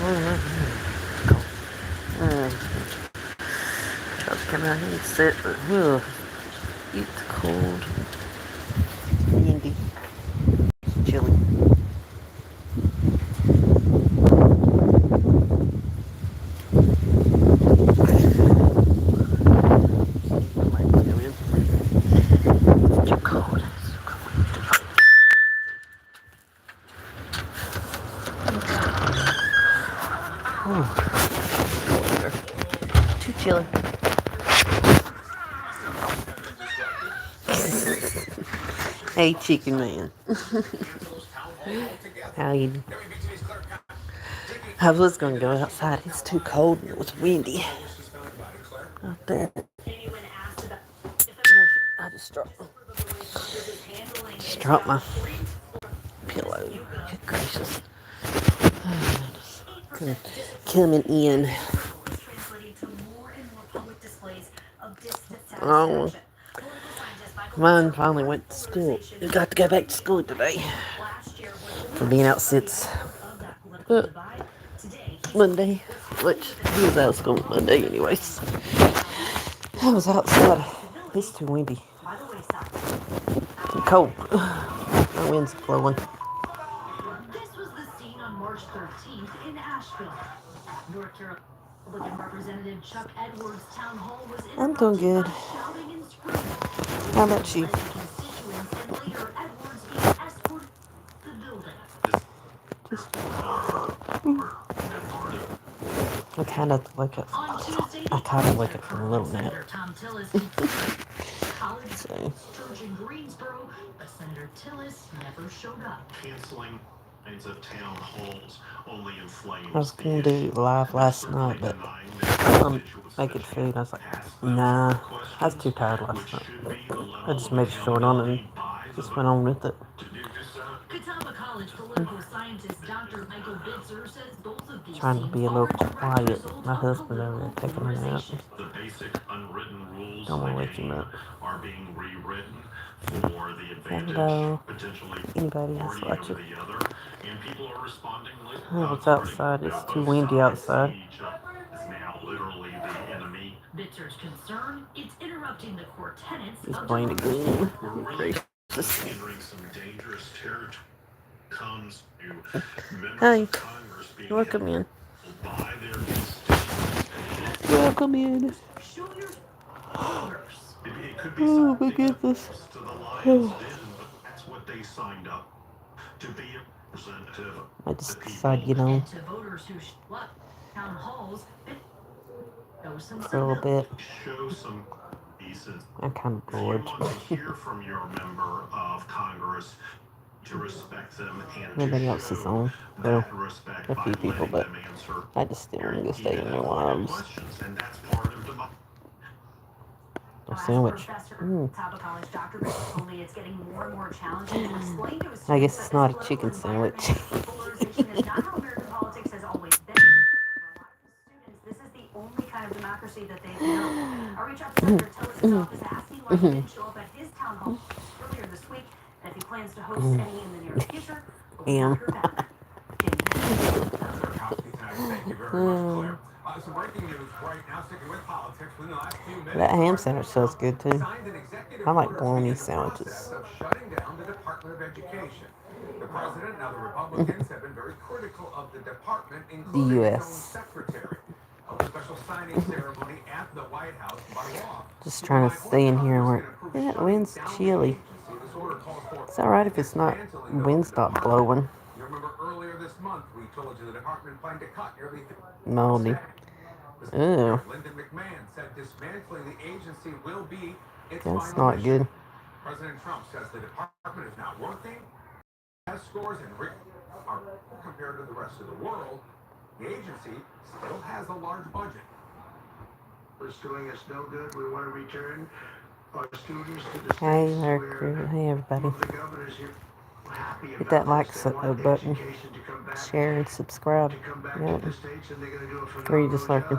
I was coming out here and sit, but it's cold, windy, chilly. It's too cold. Too chilly. Hey, chicken man. How you? I was gonna go outside. It's too cold and it was windy out there. I just dropped my pillow. Good gracious. Coming in. Oh, mine finally went to school. We got to go back to school today for being out since Monday, which he was out of school Monday anyways. I was outside. It's too windy and cold. The wind's blowing. This was the scene on March 13th in Asheville, North Carolina. Republican Representative Chuck Edwards' town hall was I'm doing good. How about you? I kind of wake up. I kind of wake up from a little nap. So. I was gonna do live last night, but I'm making food. I was like, nah, I was too tired last night. But I just made a short on it and just went on with it. Trying to be a little quiet. My husband over there taking a nap. Don't want to wake him up. Hello. Anybody else watching? Oh, it's outside. It's too windy outside. He's playing a game. Hi. Welcome in. Welcome in. Oh my goodness. I just decided, for a little bit. I'm kind of bored. Everybody else is on. Well, a few people, but I just didn't want to go stay in their lives. A sandwich. I guess it's not a chicken sandwich. Democracy that they've known. I'll reach out to Senator Tillis' office asking why he didn't show up at his town hall earlier this week, and if he plans to host any in the near future. That ham sandwich smells good too. I like bologna sandwiches. The president and other Republicans have been very critical of the department, including the U.S. secretary. Special signing ceremony at the White House by law. Just trying to stay in here and work. Yeah, the wind's chilly. It's alright if it's not, wind stop blowing. You remember earlier this month we told you the department planned to cut nearly moldy. Ew. Lyndon McMahon said dismantling the agency will be its That's not mission. Good. President Trump says the department is not working. Test scores and are compared to the rest of the world. The agency still has a large budget. It's doing us no good. We want to return our students to the states. Hey, everybody. Hit that like button, share, and subscribe. Yep. Or you just lurking.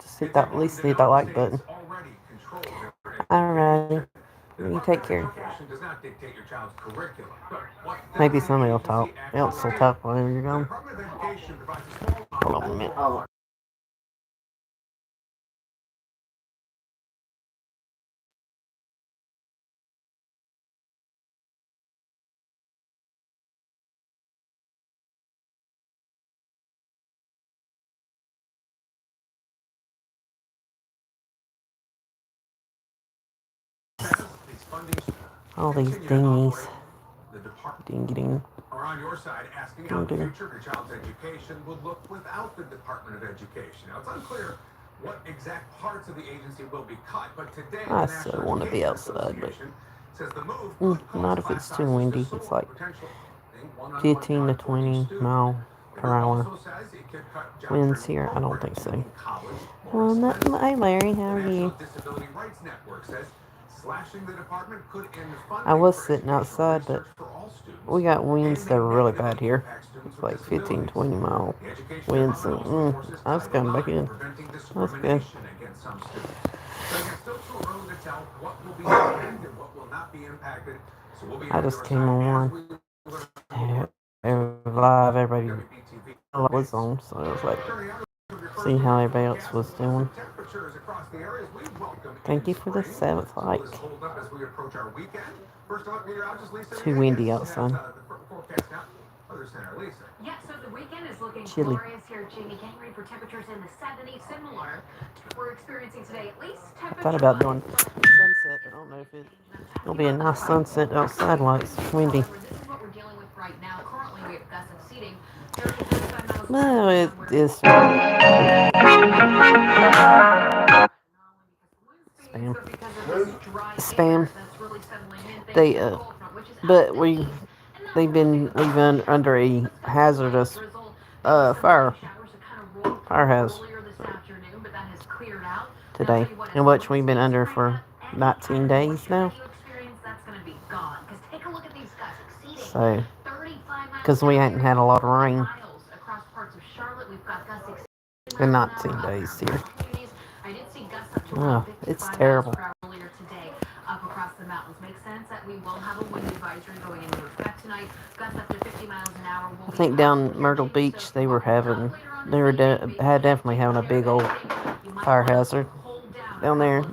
Just hit that, at least hit that like button. Alrighty. You take care. Maybe somebody else will talk while you're gone. Hold on a minute. Oh. All these dingies. Ding ding. Are on your side asking how the future of your child's education would look without the Department of Education. Now, it's unclear what exact parts of the agency will be cut, but today I the so National want to be Education outside, but Association says the move could cause not if class it's too sizes to windy. It's soar, like potentially 15 to one-on-one for each 20 student. mile The per move hour also says it could cut job winds training here. I don't think programs, so. making college more Well, expensive. hi Larry, how The are National you? Disability Rights Network says slashing the department could end I funding was for sitting educational outside, but research for all students we got and winds that may are really bad negatively here. impact students It's with like 15, disabilities. 20 mile The Education winds. Department also And, enforces I was Title coming back IX, in. preventing That's good. discrimination against some students. But again, still too early to tell what will be impacted, what will not be impacted. So we'll be I on just your came side on as one. we learn Live, everybody WBTV was updates. on, so I was like, Turning out of your see first how warning everybody else forecast was with doing. pleasant temperatures across the areas we welcome Thank in you for the spring. 7th So will like. this hold up as we approach our weekend? First up, meteorologist Lisa Too windy Vegas has outside. the forecast now. Other center, Lisa. Yeah, so the weekend is looking Chilly. glorious here, Jamie. Getting ready for temperatures in the 70s, similar to what we're experiencing today, at least I thought about doing temperature-wise. sunset, but I don't know if it'll be a nice sunset outside while it's windy. However, this is what we're dealing with right now. Currently, we have gusts exceeding 30 to 35 miles per No, hour. it is spam. But because of this dry Spam. air that's really settling in, thanks They to the cold front, which is out but of the we east. And they've that'll been leaving under a hazardous fire hazard today, in which we've been under for 19 days now. So, because we hadn't had a lot of rain in 19 days here. Oh, it's terrible. Earlier today, up across the mountains. Makes sense that we will have a wind advisory going into effect tonight. Gusts up to 50 miles an hour. I think down Myrtle Beach they were definitely having a big old fire hazard down there.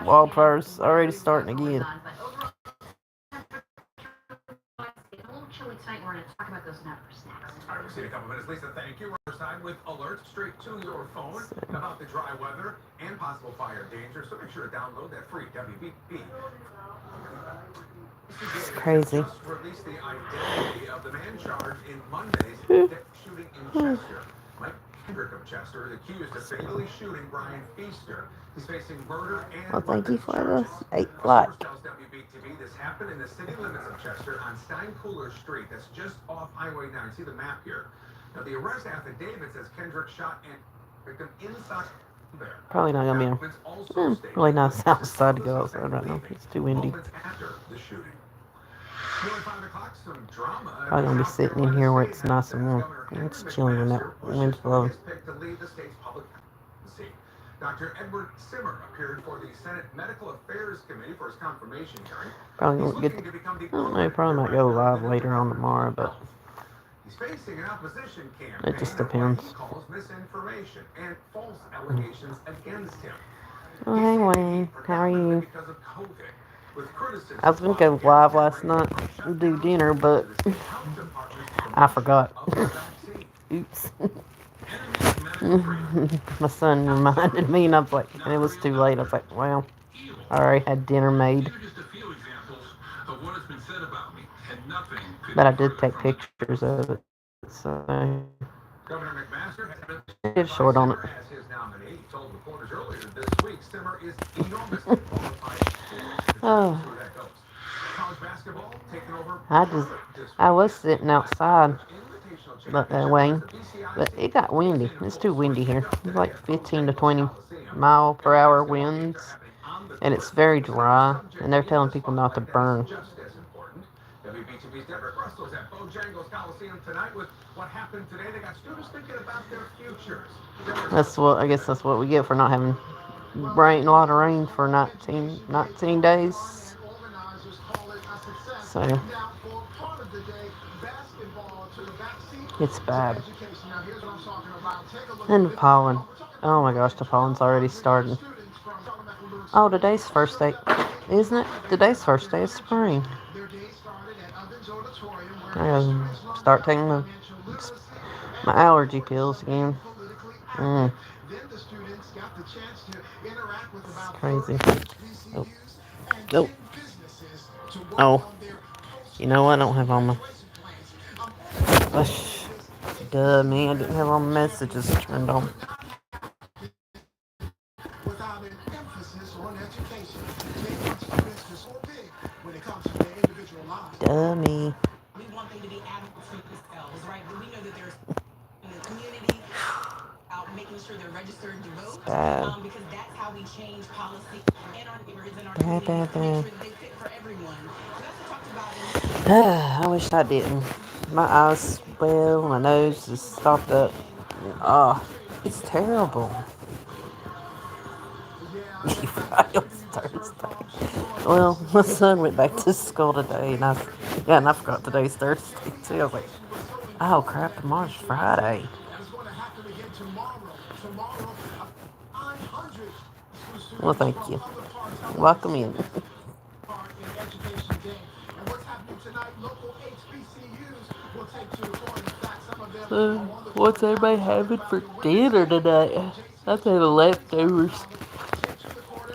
Wildfires already starting again. A little chilly tonight. We're going to talk about those numbers next. All right, we'll see you in a couple minutes. Lisa, thank you. We're side with alerts straight to your phone about the dry weather and possible fire danger. So make sure to download that free WBP. It's crazy. Just released the identity of the man charged in Monday's shooting in Chester. Mike Kendrick of Chester is accused of fatally shooting Brian Feaster. He's facing murder and well, thank you for charges. the 8 A like. source tells WBTV this happened in the city limits of Chester on Steinkooler Street. That's just off Highway 9. See the map here. Now, the arrest affidavit says Kendrick shot and victim inside there. Probably not gonna be really nice outside to go outside right now. It's too windy. After the shooting. Probably gonna be sitting in here where it's nice and warm. It's chilly when that wind's blowing. Dr. Edward Simmer appeared for the Senate Medical Affairs Committee for his confirmation hearing. Probably won't get. I don't know. Probably might go live later on tomorrow, but he's facing an opposition campaign. It just depends. He calls misinformation and false allegations against him. Oh, hey Wayne, how are you? Because of COVID. I was gonna go live last night and do dinner, but I forgot. Oops. My son reminded me, and I was like, and it was too late. I was like, well, I already had dinner made. But I did take pictures of it, so it's short on it. Oh, I was sitting outside, but Wayne, but it got windy. It's too windy here. It's like 15 to 20 mile per hour winds, and it's very dry. And they're telling people not to burn. WBTV's Derek Russell's at Bojangles Coliseum tonight with what happened today. They got students thinking about their futures. I guess that's what we get for not having a lot of rain for 19 days. So It's bad. And the pollen. Oh my gosh, the pollen's already starting. Oh, today's first day, isn't it? Today's first day of spring. I gotta start taking my allergy pills again. It's crazy. Oh. Oh. Oh. You know what? I don't have all my... Duh, me. I didn't have all my messages turned on. Dummy. Making sure they're registered to vote, because that's how we change policy in our neighborhoods and our communities to make sure that they fit for everyone. I wish I didn't. My eyes swell, my nose is stopped up. Oh, it's terrible. It's Thursday. Well, my son went back to school today, and I forgot today's Thursday too. I was like, oh crap, tomorrow's Friday. Well, thank you. Welcome in. So, what's everybody having for dinner tonight? I've had leftovers.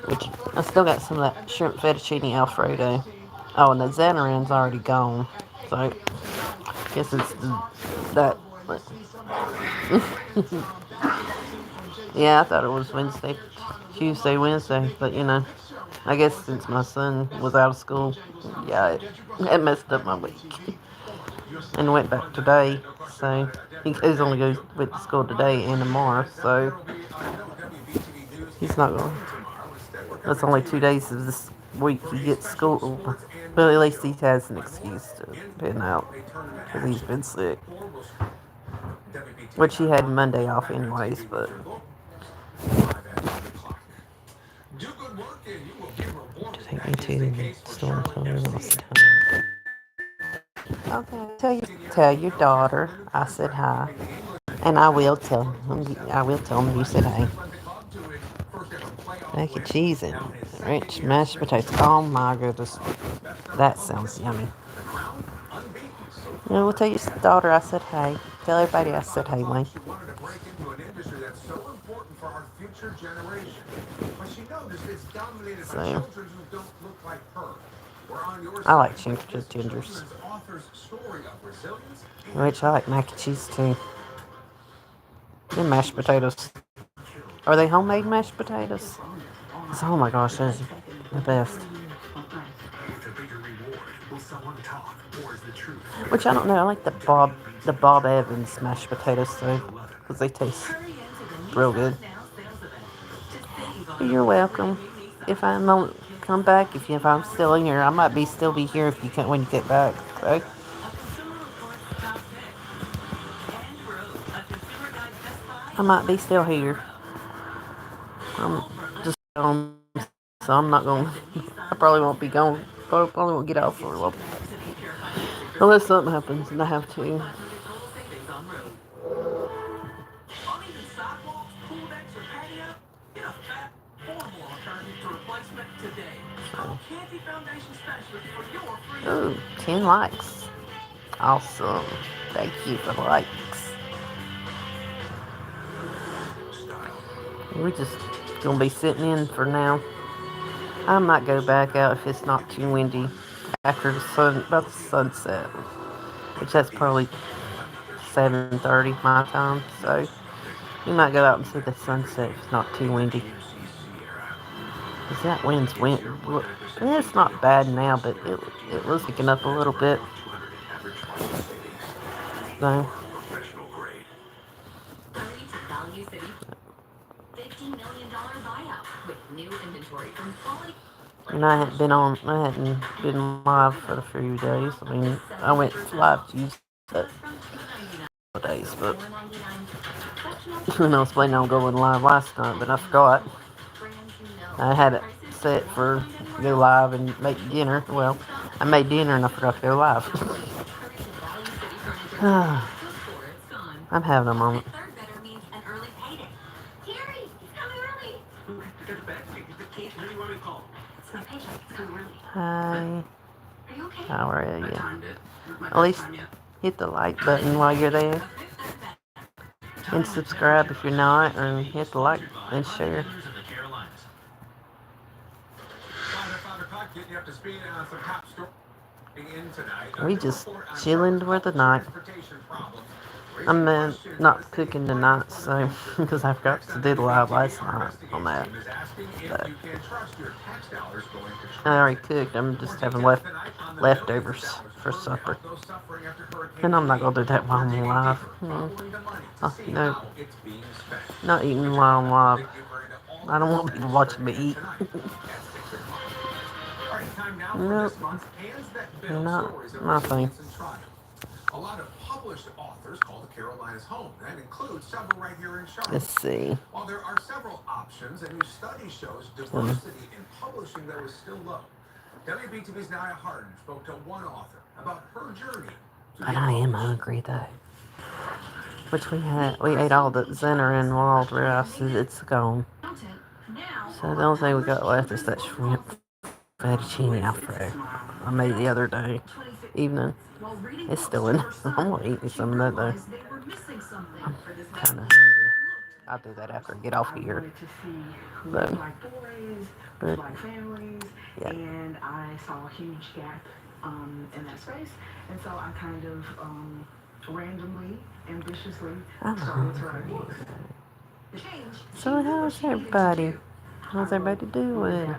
Which, I still got some of that shrimp fettuccine Alfredo. Oh, and the Xanarin's already gone. So, I guess it's that. Yeah, I thought it was Tuesday, Wednesday. But, I guess since my son was out of school, yeah, it messed up my week. And went back today, so he went to school today and tomorrow, so he's not going. That's only 2 days of this week he gets school, but at least he has an excuse to pin out because he's been sick, which he had Monday off anyways, but. Take me to the store. Okay, tell your daughter I said hi, and I will tell him you said hey. Mac and cheese and rich mashed potatoes. Oh my goodness, that sounds yummy. We'll tell your daughter I said hey. Tell everybody I said hey, Wayne. So, I like gingers. Which I like mac and cheese too. And mashed potatoes. Are they homemade mashed potatoes? Oh my gosh, they're the best. Which I don't know. I like the Bob Evans mashed potatoes too, because they taste real good. You're welcome. If I don't come back, if I'm still in here, I might still be here if you can when you get back. Okay. I might be still here. I'm just gone, so I'm not going. I probably won't be gone. Probably won't get out for a little bit. Unless something happens and I have to. Ooh, 10 likes. Awesome. Thank you for the likes. We're just gonna be sitting in for now. I might go back out if it's not too windy after about the sunset, which that's probably 7:30 my time. So we might go out and see the sunset if it's not too windy. Cause that wind's it's not bad now, but it was picking up a little bit. So. And I hadn't been live for a few days. I mean, I went live Tuesday days, but when I was planning on going live last night, but I forgot. I had it set for go live and make dinner. Well, I made dinner and I forgot to go live. I'm having a moment. Third better means an early payday. Terry, it's coming early. It's my paycheck. It's coming early. Hi. Are you okay? How are you? At least hit the like button while you're there. And subscribe if you're not, and hit the like and share. We just chilling for the night. I'm not cooking tonight, so because I forgot to do the live last night on that. But I already cooked. I'm just having leftovers for supper, and I'm not gonna do that while I'm live. Oh, no, not eating while I'm live. I don't want people watching me eat. Nope, not my thing. A lot of published authors call the Carolinas home. That includes several right here in Charlotte. Let's see. While there are several options, a new study shows diversity in publishing, though, is still low. WBTV's Nia Harden spoke to one author about her journey. But I am hungry though. Which we ate all the center and wild rice. It's gone. So the only thing we got left is that shrimp fettuccine alfredo I made the other day evening. It's still in. I'm gonna eat me some of that though. I'm kind of hungry. I'll do that after I get off here. But yeah. And I saw a huge gap in that space, and so I kind of randomly, ambitiously started to write books. So how's everybody? How's everybody doing?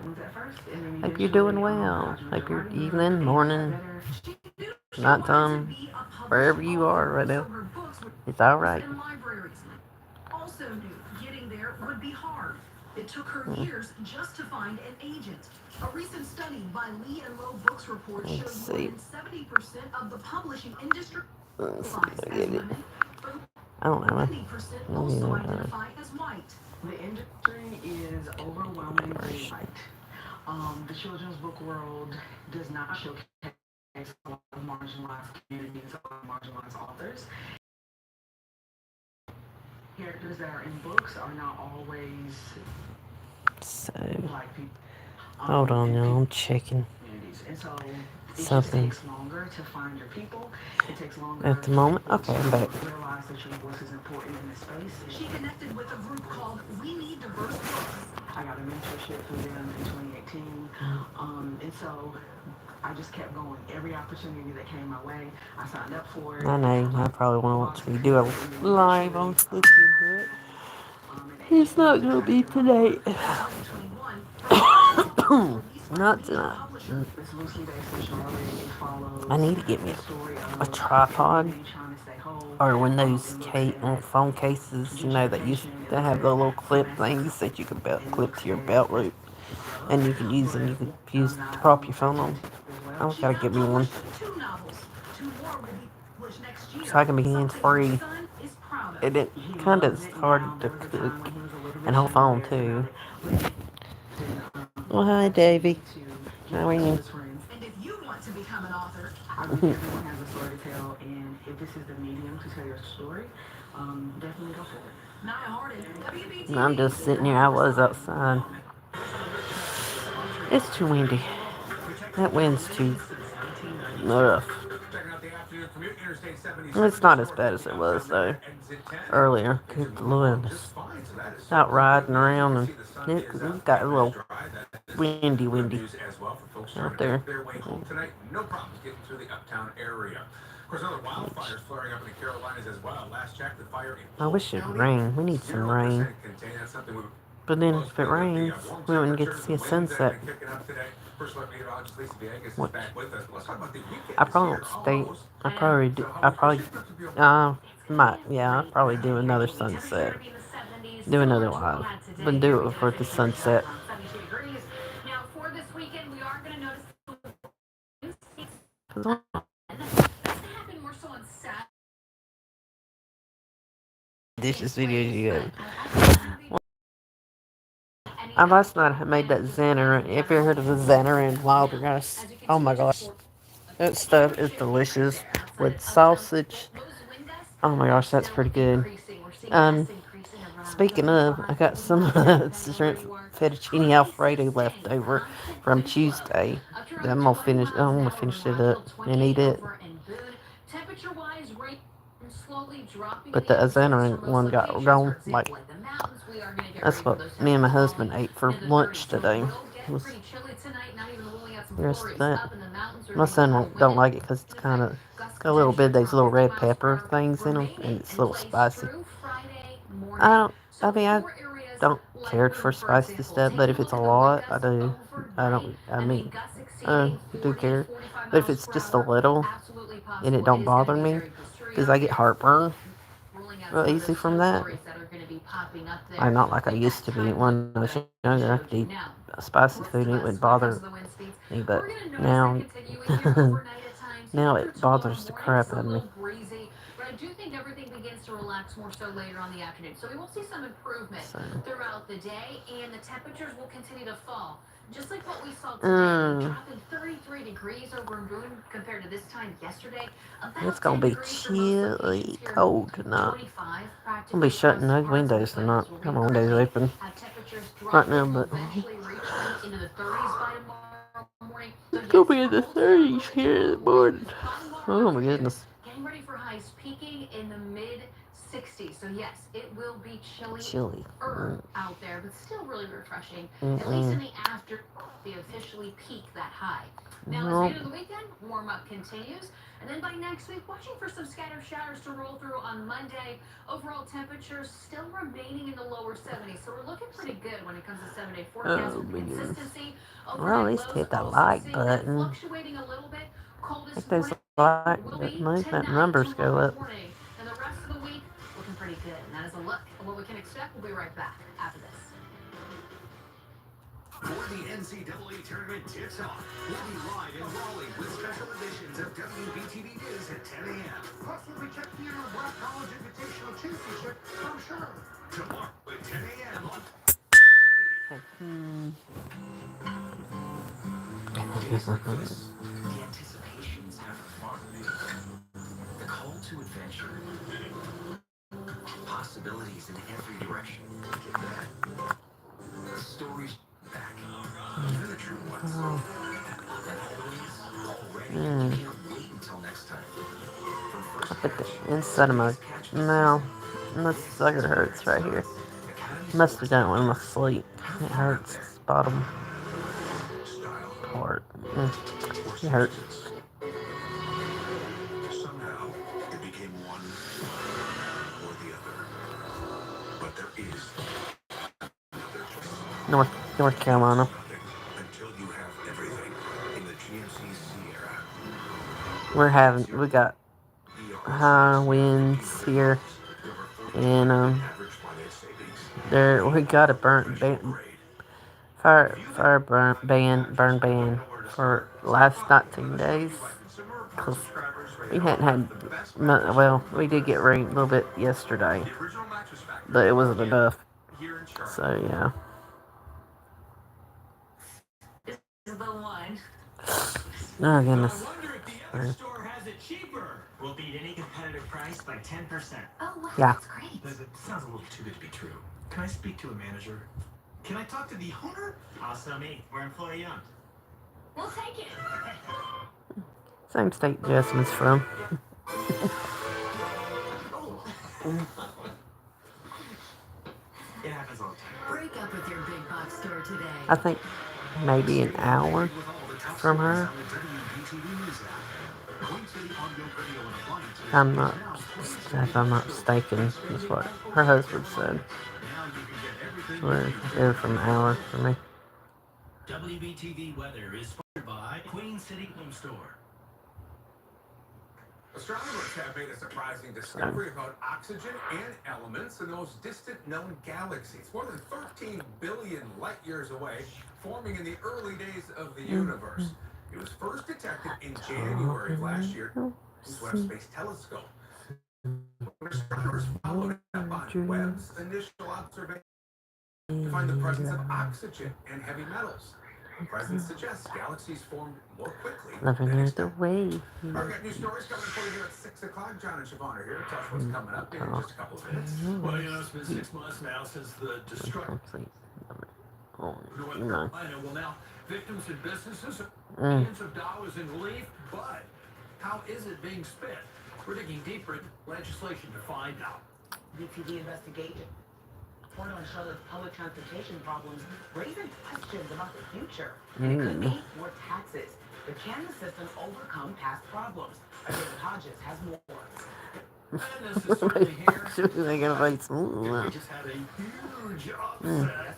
Hope you're doing well. Hope you're evening, morning, nighttime, wherever you are right now. It's all right. Also knew getting there would be hard. It took her years just to find an agent. A recent study by Lee and Low Books report shows more than 70% of the publishing industry I don't know. 20% also identify as white. The industry is overwhelmingly white. The children's book world does not showcase a lot of marginalized communities or marginalized authors. Characters that are in books are not always So, black people. hold on, y'all. I'm checking And so something takes longer to find your people. It takes longer at the moment. Okay, I'm back. to realize that your voice is important in this space. She connected with a group called We Need Diverse Books. I got a mentorship through them in 2018. And so I just kept going. Every opportunity that came my way, I signed up for it. I know. I probably want to watch me do a live on Flipping, but it's not going to be today. Not tonight. I need to get me a tripod, or when those phone cases, you know, that used to have the little clip things that you could clip to your belt loop, and you can use them. You can use to prop your phone on. I gotta get me one, so I can be hands free. And it kind of is hard to cook and hold phone too. Well, hi, Davey. How are you? And if you want to become an author, I believe everyone has a story to tell, and if this is the medium to tell your story, definitely go for it. Nia Harden, WBTV. I'm just sitting here. I was outside. It's too windy. That wind's too rough. It's not as bad as it was though earlier. Good Lord, out riding around, and it got a little windy out there. No problems getting through the uptown area. Of course, other wildfires flaring up in the Carolinas as well. Last check, the fire in I wish it'd rain. We need some rain. But then if it rains, we wouldn't get to see a sunset. What? I probably won't stay. Might. Yeah, I'll probably do another sunset. Do another live. But do it for the sunset. Now, for this weekend, we are going to notice more so on Saturday. Dishes videos you got. Last night I made that Xanner. Have you ever heard of the Xanner and wild rice? Oh my gosh. That stuff is delicious with sausage Oh my gosh, that's pretty good. Um, Speaking of, I got some shrimp fettuccine alfredo left over from Tuesday. I'm gonna finish it up and eat it. But the Azana one got gone. Like that's what me and my husband ate for lunch today. Was the rest of that. My son don't like it because it's kind of got a little bit of those little red pepper things in them, and it's a little spicy. I don't. I mean, I don't care for spicy stuff, but if it's a lot, I do. I don't. I mean, do care. But if it's just a little and it don't bother me, because I get heartburn real easy from that. I'm not like I used to be when I was younger. I could eat spicy food and it wouldn't bother me, but now, now it bothers the crap out of me. But I do think everything begins to relax more so later on the afternoon. So we will see some improvement So, throughout the day, and the temperatures will continue to fall. Just like what we saw today, dropping 33 degrees over in Boone compared to this time yesterday. it's About gonna 10 be degrees for most chilly, locations here. cold tonight. 25 I'm gonna practically be shutting across those parts of the windows coast. tonight. We'll Got my windows recurrently open have temperatures right dropping now, and but eventually reaching into the 30s by tomorrow morning. So it's gonna yes, be we're in the holding out a 30s little bit here in the tomorrow morning. morning. By tomorrow Oh my afternoon, goodness, getting ready for highs peaking in the mid 60s. So yes, it will be chilly chilly. out there, but still really refreshing. At least in Mm-mm. the after, they officially peak that high. Now, as we Nope. enter the weekend, warm up continues. And then by next week, watching for some scattered showers to roll through on Monday. Overall temperatures still remaining in the lower 70s. So we're looking pretty good when it comes to 7-day forecast Oh with the my goodness. consistency. Well, at Overnight least lows hit that also like seeing that button. fluctuating a little bit. Coldest Make those morning like will that be make that tonight, numbers go tomorrow up. morning. And the rest of the week looking pretty good. And that is a look at what we can expect. We'll be right back after this. Before the NCAA tournament tips off, we'll be live in Raleigh with special editions of WBTV News at 10 a.m. Plus, we'll be checking in on Black College Invitational Championship, I'm sure. Tomorrow at 10 a.m. on Days like this, the anticipations have fun. The call to adventure. Possibilities in every direction. The stories back. Even the true ones. And always, already, you can't wait until next time. From I first put catch, the inside of my biggest catch of the mouth. season, My sucker hurts right here. Academy Must have Sports done it when I was Network. asleep. Have It fun out hurts. there. This bottom Style part. or It hurts. substance. Somehow, it became one or the other. But there is another choice. North Carolina. Nothing until you have everything in the GMC Sierra. We got high winds here, and there we got a burn ban for last 19 days, cause we hadn't had well, we did get rain a little bit yesterday, but it wasn't enough. So yeah. Is the one. Oh goodness. Store has it cheaper. We'll beat any competitive price by 10%. Oh, wow, Yeah. that's great. That sounds a little too good to be true. Can I speak to a manager? Can I talk to the owner? Also me. We're employee owned. We'll take it. Same state Jasmine's from. It happens all the time. Break up with your big box store today. I think maybe an hour from her. I'm not, if I'm not mistaken, is what her husband said. They're from an hour from me. WBTV weather is sponsored by Queen City Home Store. Astronomers have made a surprising discovery about oxygen and elements in the most distant known galaxies, more than 13 billion light years away, forming in the early days of the universe. It was first detected in January of last year in the Webb Space Telescope. When astronomers followed up on Webb's initial observation to find the presence of oxygen and heavy metals. Presence suggests galaxies formed more quickly Living than near the expected. way. All right, got new stories coming for you here at 6 o'clock. John and Siobhan are here. Tell us what's coming up in just a couple of minutes. Well, it's been 6 months now since the destruction Oh, of North you know. Carolina. Well, now, victims and businesses are millions of dollars in relief, but how is it being spent? We're digging deeper in legislation to find out. BTV investigation. Reporting on Charlotte's public transportation problems raising questions about the future. And it could be more taxes. But can the system overcome past problems? David Hodges has more. And this is certainly here. They're gonna fight We some just had a huge upset.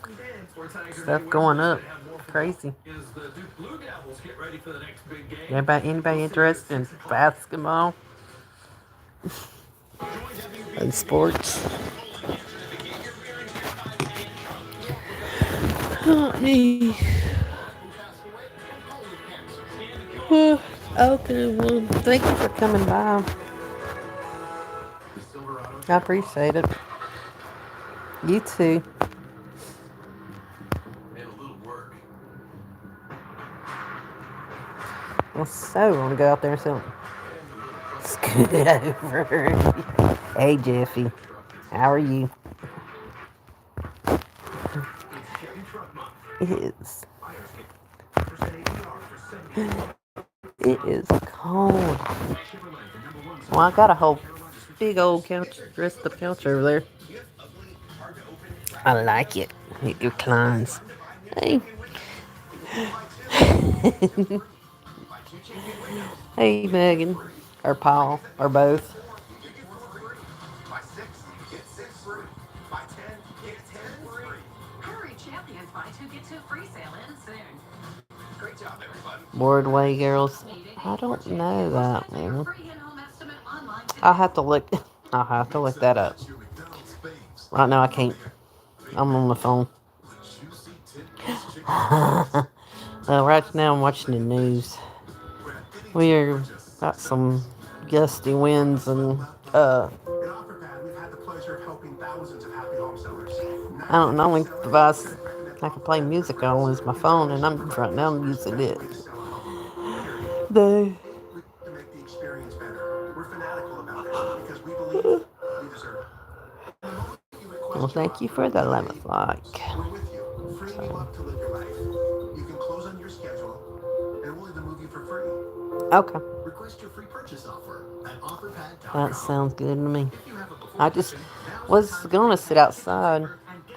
We're Tigers stuff new going Wednesday up. have more for Crazy. Is the Duke Blue Devils get ready for the next big game? Anybody We'll see you at interested in 6 o'clock. basketball and sports? Not me. Okay, well, thank you for coming by. I appreciate it. You too. And a little work. Well, so I want to go out there and scoot over. Hey, Jeffy. How are you? It is. It is cold. Well, I got a whole big old couch, dressed up couch over there. I like it. It reclines. Hey. Hey, Megan. Or Paul. Or both. Hurry, Champions buy two get two free sale ends soon. Great job, everybody. Boardway Girls. I don't know that one. Free in-home estimate online today. I'll have to look. I'll have to look that up. Right now I can't. I'm on the phone. Right now I'm watching the news. We're got some gusty winds and I don't know. Only device I can play music on is my phone, and I'm right now I'm using it. The To make the experience better. We're fanatical about it because we believe you deserve it. well, thank you for the 11th like. We're with you, freeing you up to live your life. You can close on your schedule, and we'll even move you for free. Okay, Request your free purchase offer at offerpad.com. that sounds good to me. I just was gonna sit outside,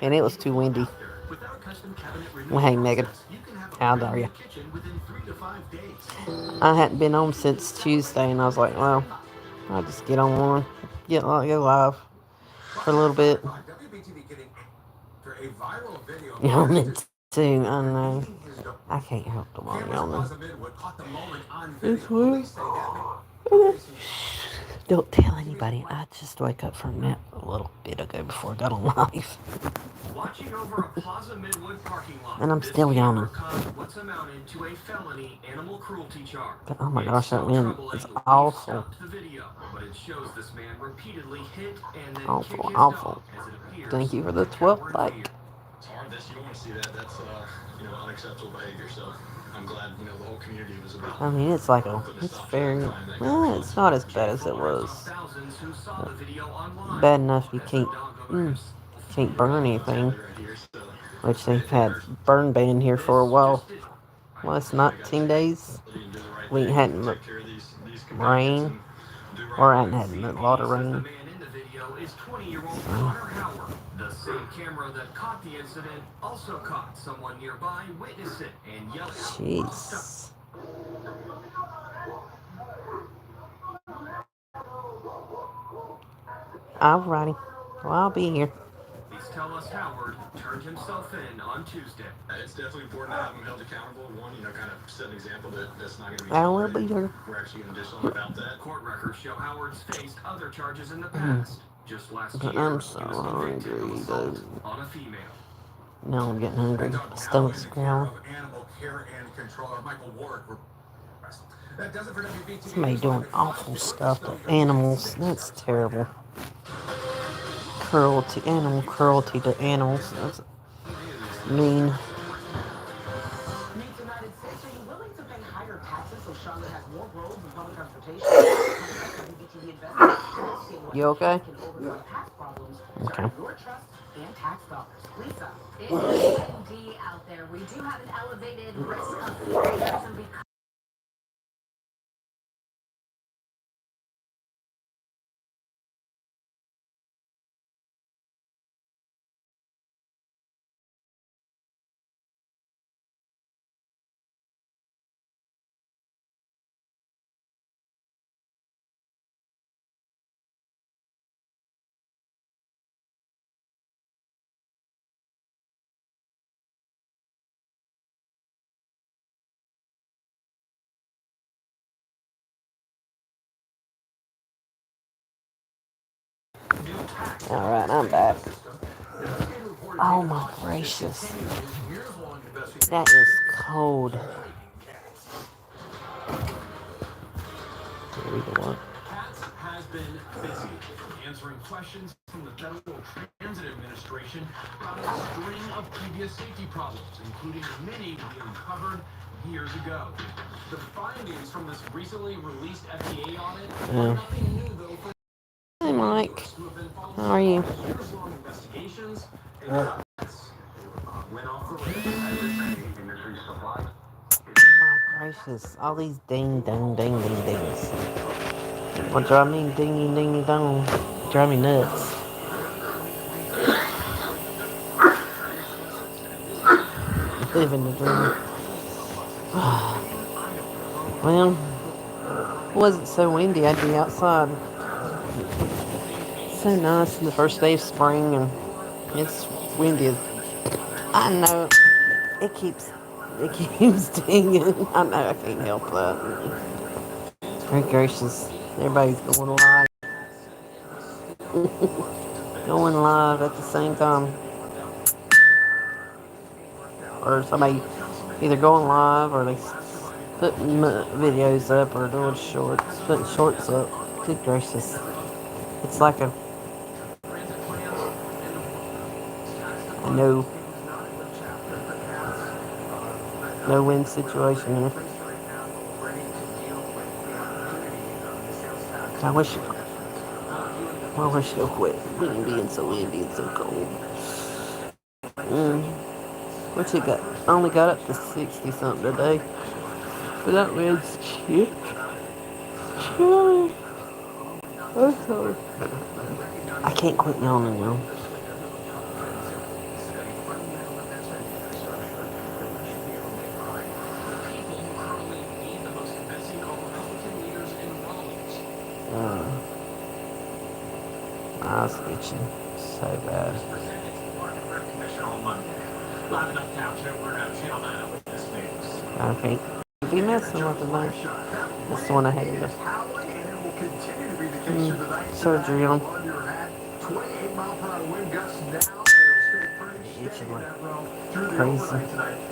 and it was too windy. Well, hey, Megan. How dare you? I hadn't been home since Tuesday, and I was like, well, I'll just get on one, get live for a little bit. WBTV getting for a viral video of Yawning too, I know. I can't help the one yawning. caught the moment on It's video. weird. Police say that Don't tell anybody. I just woke up from a nap a little bit ago before I got on live. Watching over a Plaza Midwood parking lot. And I'm This still camera yawning. caused what's amounted to a felony animal cruelty charge. But, oh my It's gosh, that so wind troubling, is we've awful. stopped the video, but it shows this man repeatedly hit and then Awful, kick his awful. dog as it appears Thank you for the to 12th cower in like. fear. It's hard. You don't want to see that. That's unacceptable behavior. So I'm glad the whole community was about. I mean, it's like it's very, well, it's not as bad as it was. Thousands who saw the video online. Bad enough you As can't, the dog owners can't burn anything. Right here, so Which they've had burn ban here for a while. Well, it's not 10 days. you can do the right We thing, hadn't take care of these rain, and do right or I by hadn't them. had a lot of The rain. man in the video is 20-year-old Connor Howard. The same camera that caught the incident also caught someone nearby witness it and yell out. Jeez. Alrighty. Well, I'll be here. Police tell us Howard turned himself in on Tuesday. It's definitely important to have them held accountable. One, kind of set an example that's not going to be. I will be here. We're actually going to do something about that. Court records show Howard's faced other charges in the past. Just last But year, I'm he was so convicted of hungry, assault dude. on a female. Now I'm getting hungry. Stomach's growling. Animal care and controller Michael Ward. That does it for WBTV. Somebody doing awful stuff to animals. That's terrible. Cruelty, animal cruelty to animals. That's mean. You okay? Can overcome past problems, Okay. serving your trust and tax dollars. Lisa. It is windy out there. We do have an elevated risk of fires and because All right, I'm back. Oh my gracious. That is cold. Here we go. Pats has been busy answering questions from the Federal Transit Administration about a string of previous safety problems, including many we uncovered years ago. The findings from this recently released FDA audit are nothing new, though, for Hey, Mike. who have been How following are you? years-long investigations and went off the rails. My gracious. All these ding, ding, ding, ding, dings. What drive me dingy, dingy, dong. Drive me nuts. Living the dream. Well, if it wasn't so windy, I'd be outside. So nice, the first day of spring, and it's windy. I know it keeps dinging. I know I can't help that. Very gracious. Everybody's going live, going live at the same time, or somebody either going live or they putting videos up or doing shorts, putting shorts up. Good gracious, it's like a no win situation here. I wish it'll quit being so windy and so cold. What you got? I only got up to 60 something today. But that wind's shit. I'm sorry. I can't quit yawning, y'all. I was itching so bad. I can't be messing with it though. That's the one I had to surgery on. 28 mile per hour wind gusts now. Itching like Crazy. crazy.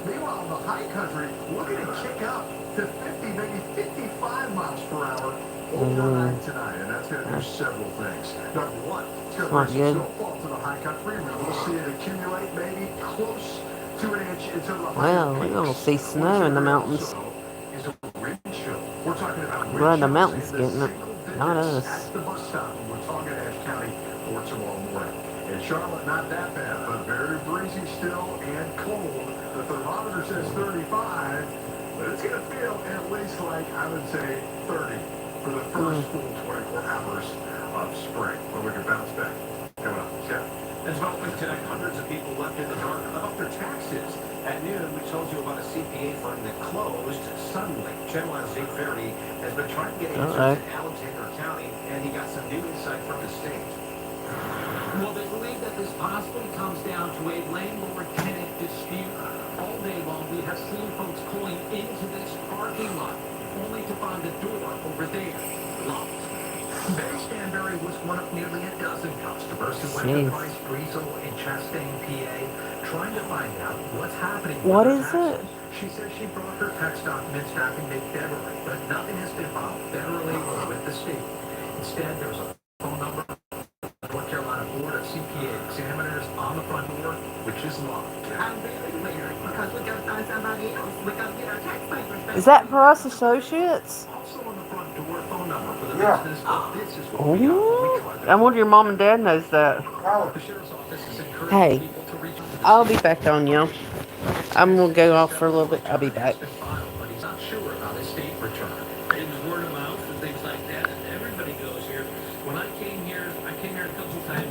Meanwhile, in the high country, looking to kick up to 50, maybe 55 miles per hour overnight tonight, and that's going to do several things. Number one, it's going to bring some snowfall to the high country. We will see it accumulate maybe close to an inch until the Well, we're going to see snow in the mountains. We're talking about Glad the mountains getting it, not us. at the bus stop in Watauga County for tomorrow morning. In Charlotte, not that bad, but very breezy still and cold. The thermometer says 35, but it's going to feel at least like, I would say, 30 for the first full 24 hours of spring. When we can bounce back. Coming up, Scott. As well as tonight, hundreds of people left in the dark about their taxes. At noon, we told you about a CPA firm that closed suddenly. Channel 830 has been trying to get answers in Alexander County, and he got some new insight from the state. Well, they believe that this possibly comes down to a landlord-tenant dispute. All day long, we have seen folks pulling into this parking lot, only to find the door over there locked. Betty Stanberry was one of nearly a dozen customers who went to Price Friesel in Chastain, PA, trying to find out what's happening. What is it? She says she brought her tax documents back in mid-February, but nothing has been filed federally or with the state. Instead, there's a phone number North Carolina Board of CPA Examiners on the front door, which is locked. I'm very weird because we gotta find somebody else. We gotta get our tax papers back. Is that for us associates? Also on the front door, phone number for the business, but this is what we got when we tried I wonder your mom and dad knows that. Hey, I'll be back on y'all. I'm gonna go off for a little bit. I'll be back. But he's not sure about his state return. It was word of mouth.